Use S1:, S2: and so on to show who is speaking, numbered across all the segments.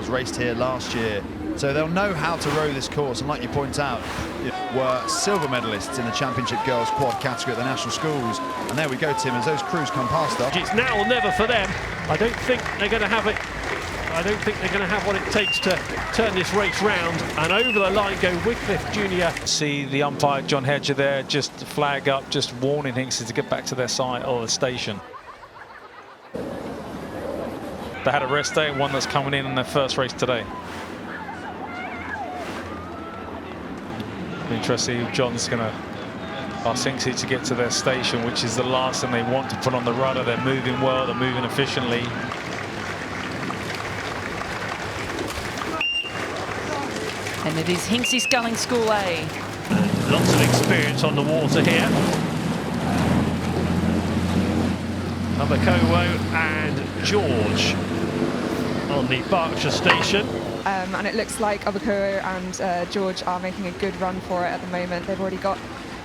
S1: girls raced here last year, so they'll know how to row this course, and like you point out, were silver medalists in the Championship Girls Quad category at the national schools. And there we go, Tim, as those crews come past us.
S2: It's now or never for them. I don't think they're going to have it. I don't think they're going to have what it takes to turn this race round. And over the line go Wycliffe Junior.
S3: See the umpire John Hedger there just flag up, just warning Hinksley to get back to their side or the station. They had a rest day, one that's coming in their first race today. Interesting if John's going to ask Hinksley to get to their station, which is the last thing they want to put on the rudder. They're moving well, they're moving efficiently.
S4: And it is Hinksley Sculling School A.
S2: And lots of experience on the water here. Abakowo and George on the Berkshire station.
S5: And it looks like Abakowo and George are making a good run for it at the moment. They've already got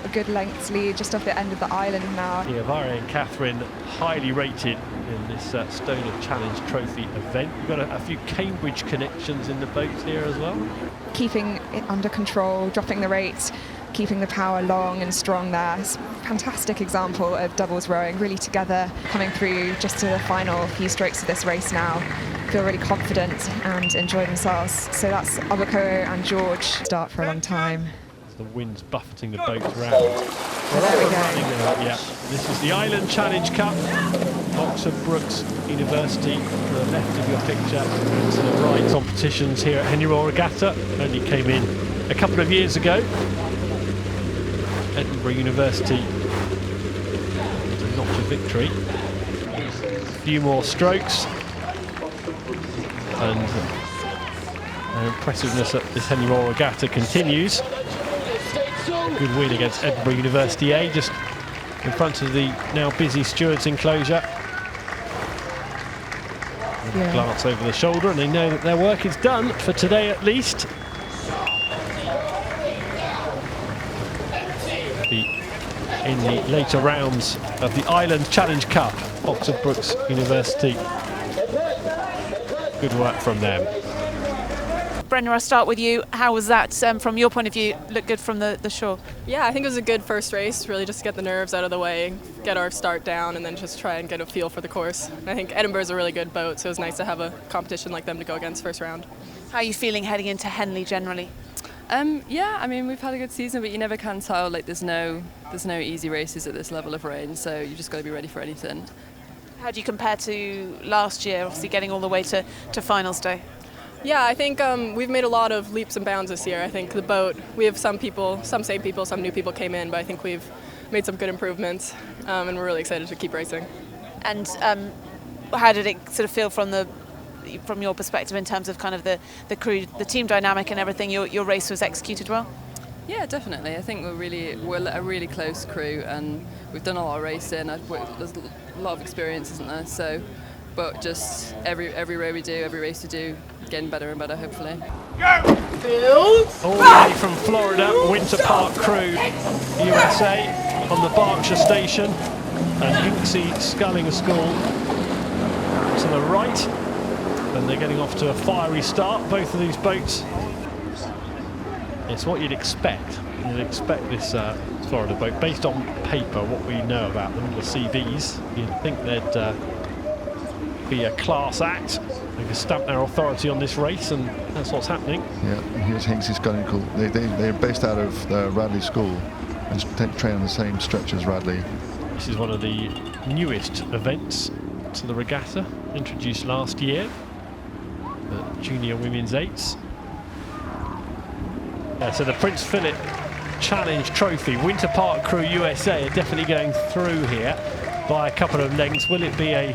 S5: a good length lead just off the end of the island now.
S2: Yeah, Vare and Catherine highly rated in this Stoner Challenge Trophy event. We've got a few Cambridge connections in the boats here as well.
S5: Keeping it under control, dropping the rate, keeping the power long and strong there. It's a fantastic example of doubles rowing, really together, coming through just to the final few strokes of this race now. Feel really confident and enjoy themselves. So that's Abakowo and George. Start for a long time.
S2: The wind's buffeting the boats round.
S5: Well, there we go.
S2: Yeah, this is the Island Challenge Cup. Oxford Brookes University to the left of your picture, and to the right. Competitions here at Henley Royal Regatta only came in a couple of years ago. Edinburgh University to notch a victory. A few more strokes, and their impressiveness at this Henley Royal Regatta continues. Good win against Edinburgh University A, just in front of the now busy stewards enclosure. Yeah. Glance over the shoulder, and they know that their work is done for today at least. In the later rounds of the Island Challenge Cup, Oxford Brookes University. Good work from them.
S4: Brenna, I'll start with you. How was that from your point of view? Looked good from the shore?
S6: Yeah, I think it was a good first race, really just to get the nerves out of the way, get our start down, and then just try and get a feel for the course. And I think Edinburgh's a really good boat, so it was nice to have a competition like them to go against first round.
S4: How are you feeling heading into Henley generally?
S7: Yeah, I mean, we've had a good season, but you never can tell. Like, there's no easy races at this level of rain, so you just got to be ready for anything.
S4: How do you compare to last year, obviously getting all the way to finals day?
S6: Yeah, I think we've made a lot of leaps and bounds this year. I think the boat, we have some same people, some new people came in, but I think we've made some good improvements, and we're really excited to keep racing.
S4: And how did it sort of feel from your perspective in terms of kind of the crew, the team dynamic and everything? Your race was executed well?
S7: Yeah, definitely. I think we're a really close crew, and we've done a lot of racing. There's a lot of experience, isn't there? So, but just every race we do, getting better and better, hopefully.
S2: All the way from Florida, Winter Park Crew, USA, on the Berkshire station, and Hinksley Sculling School to the right, and they're getting off to a fiery start, both of these boats. It's what you'd expect. You'd expect this Florida boat, based on paper, what we know about them, the CVs, you'd think they'd be a class act. They can stamp their authority on this race, and that's what's happening.
S8: Yeah, and here's Hinksley Sculling School. They're based out of the Radley School and train on the same stretch as Radley.
S2: This is one of the newest events to the regatta, introduced last year, the Junior Women's Eights. Yeah, so the Prince Philip Challenge Trophy, Winter Park Crew USA are definitely going through here by a couple of lengths. Will it be a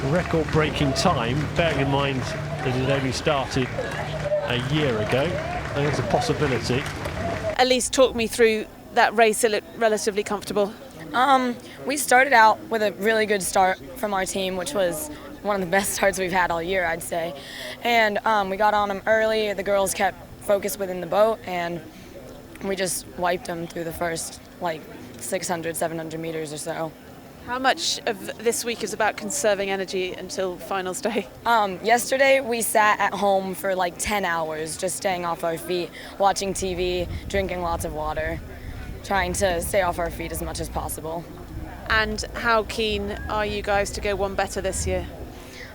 S2: record-breaking time, bearing in mind that it only started a year ago? I think it's a possibility.
S4: At least talk me through that race. It looked relatively comfortable.
S9: We started out with a really good start from our team, which was one of the best starts we've had all year, I'd say. And we got on them early. The girls kept focused within the boat, and we just wiped them through the first 600, 700 meters or so.
S4: How much of this week is about conserving energy until finals day?
S9: Yesterday we sat at home for like 10 hours, just staying off our feet, watching TV, drinking lots of water, trying to stay off our feet as much as possible.
S4: And how keen are you guys to go one better this year?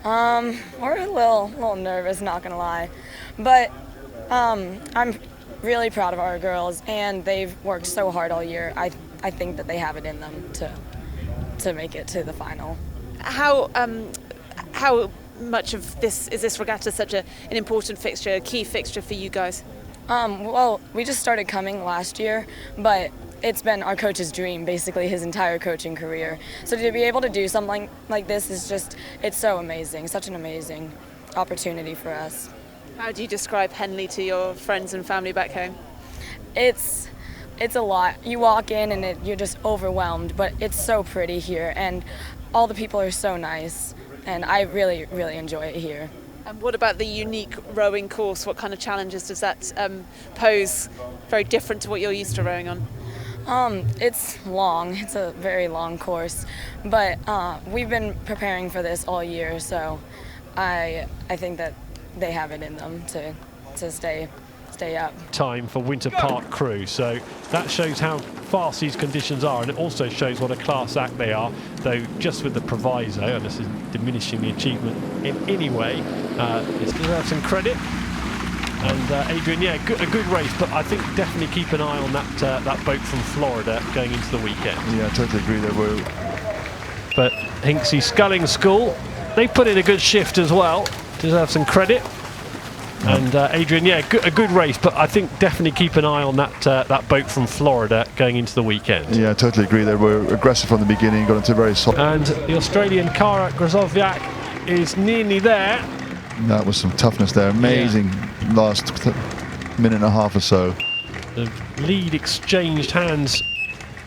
S9: We're a little nervous, not gonna lie, but I'm really proud of our girls, and they've worked so hard all year. I think that they have it in them to make it to the final.
S4: How much of this is this regatta such an important fixture, a key fixture for you guys?
S9: Well, we just started coming last year, but it's been our coach's dream, basically his entire coaching career. So to be able to do something like this is just, it's so amazing, such an amazing opportunity for us.
S4: How do you describe Henley to your friends and family back home?
S9: It's a lot. You walk in and you're just overwhelmed, but it's so pretty here, and all the people are so nice, and I really, really enjoy it here.
S4: And what about the unique rowing course? What kind of challenges does that pose? Very different to what you're used to rowing on.
S9: It's long. It's a very long course, but we've been preparing for this all year, so I think that they have it in them to stay up.
S2: Time for Winter Park Crew, so that shows how fast these conditions are, and it also shows what a class act they are, though just with the proviso, and this is diminishing the achievement in any way, it deserves some credit. And Adrian, yeah, a good race, but I think definitely keep an eye on that boat from Florida going into the weekend.
S8: Yeah, I totally agree there were.
S2: But Hinksey Sculling School, they put in a good shift as well, deserve some credit. And Adrian, yeah, a good race, but I think definitely keep an eye on that boat from Florida going into the weekend.
S8: Yeah, I totally agree. They were aggressive from the beginning, got into very solid.
S2: And the Australian Kara Grazoviak is nearly there.
S8: That was some toughness there. Amazing last minute and a half or so.
S2: The lead exchanged hands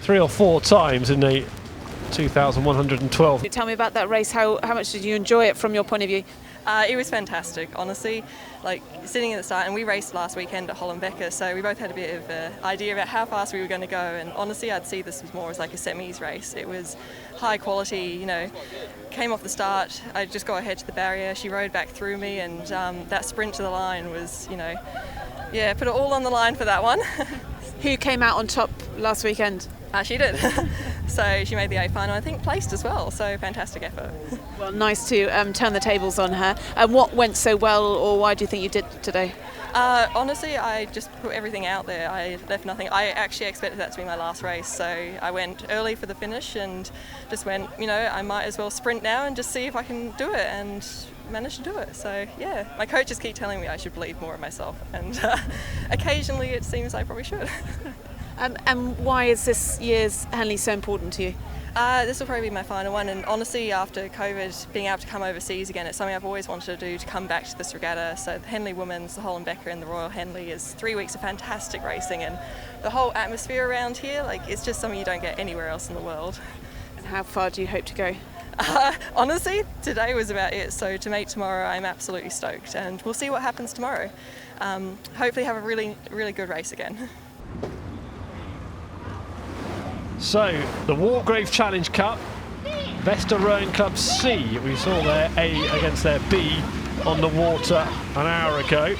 S2: 3 or 4 times in the 2,112.
S4: Tell me about that race. How much did you enjoy it from your point of view?
S6: It was fantastic, honestly. Like sitting at the start, and we raced last weekend at Hollenbecker, so we both had a bit of an idea about how fast we were going to go. And honestly, I'd see this as more as like a semis race. It was high quality, you know. Came off the start, I just got ahead to the barrier. She rode back through me, and that sprint to the line was, you know, yeah, put it all on the line for that one.
S4: Who came out on top last weekend?
S6: She did. So she made the A final, I think placed as well, so fantastic effort.
S4: Well, nice to turn the tables on her. And what went so well, or why do you think you did today?
S6: Honestly, I just put everything out there. I left nothing. I actually expected that to be my last race, so I went early for the finish and just went, you know, I might as well sprint now and just see if I can do it, and managed to do it. So yeah, my coaches keep telling me I should believe more in myself, and occasionally it seems I probably should.
S4: And why is this year's Henley so important to you?
S6: This will probably be my final one, and honestly after COVID, being able to come overseas again, it's something I've always wanted to do, to come back to this regatta. So the Henley Women's, the Hollenbecker and the Royal Henley is 3 weeks of fantastic racing, and the whole atmosphere around here, like, it's just something you don't get anywhere else in the world.
S4: And how far do you hope to go?
S6: Honestly, today was about it, so to make tomorrow I'm absolutely stoked, and we'll see what happens tomorrow. Hopefully have a really, really good race again.
S2: So, the Wargrave Challenge Cup, Vesta Rowing Club C, we saw their A against their B on the water an hour ago,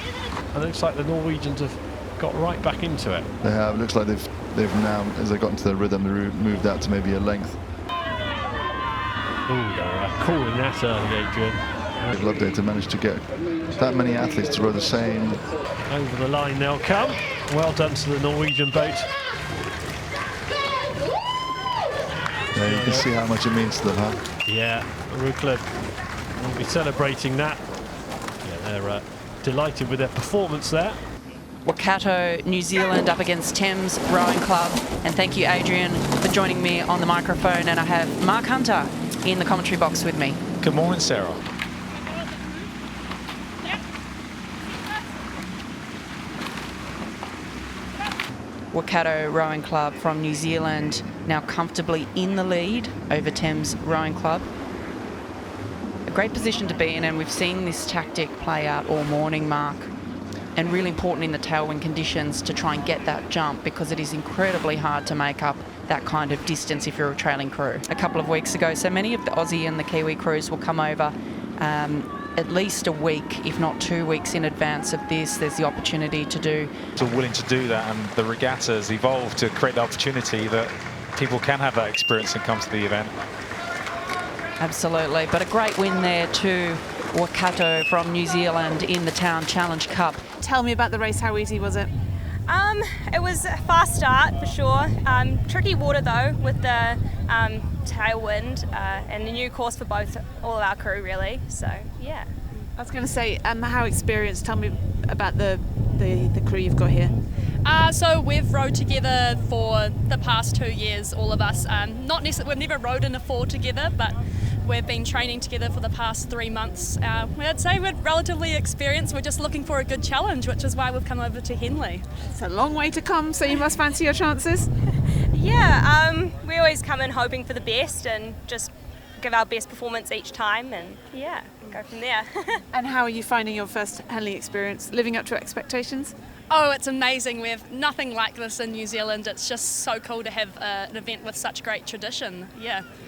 S2: and it looks like the Norwegians have got right back into it.
S8: They have. It looks like they've now, as they got into their rhythm, they moved out to maybe a length.
S2: Ooh, they're calling that early, Adrian.
S8: Loveday to manage to get that many athletes to row the same.
S2: Over the line they'll come. Well done to the Norwegian boat.
S8: Yeah, you can see how much it means to them, huh?
S2: Yeah, Rukla will be celebrating that. Yeah, they're delighted with their performance there.
S10: Waikato, New Zealand up against Thames Rowing Club. And thank you, Adrian, for joining me on the microphone. And I have Mark Hunter in the commentary box with me.
S3: Good morning, Sarah.
S10: Waikato Rowing Club from New Zealand now comfortably in the lead over Thames Rowing Club. A great position to be in, and we've seen this tactic play out all morning, Mark, and really important in the tailwind conditions to try and get that jump, because it is incredibly hard to make up that kind of distance if you're a trailing crew. A couple of weeks ago, so many of the Aussie and the Kiwi crews will come over at least a week, if not 2 weeks in advance of this. There's the opportunity to do.
S3: So willing to do that, and the regatta has evolved to create the opportunity that people can have that experience and come to the event.
S10: Absolutely, but a great win there to Waikato from New Zealand in the Town Challenge Cup.
S4: Tell me about the race. How easy was it?
S11: It was a fast start for sure. Tricky water though with the tailwind and a new course for all of our crew really. So yeah.
S4: I was going to say, how experienced? Tell me about the crew you've got here.
S12: So we've rowed together for the past 2 years, all of us. Not necessarily, we've never rowed in a four together, but we've been training together for the past 3 months. I'd say we're relatively experienced. We're just looking for a good challenge, which is why we've come over to Henley.
S4: It's a long way to come, so you must fancy your chances.
S11: Yeah, we always come in hoping for the best and just give our best performance each time, and yeah, go from there.
S4: And how are you finding your first Henley experience? Living up to expectations?
S12: Oh, it's amazing. We have nothing like this in New Zealand. It's just so cool to have an event with such great tradition. Yeah.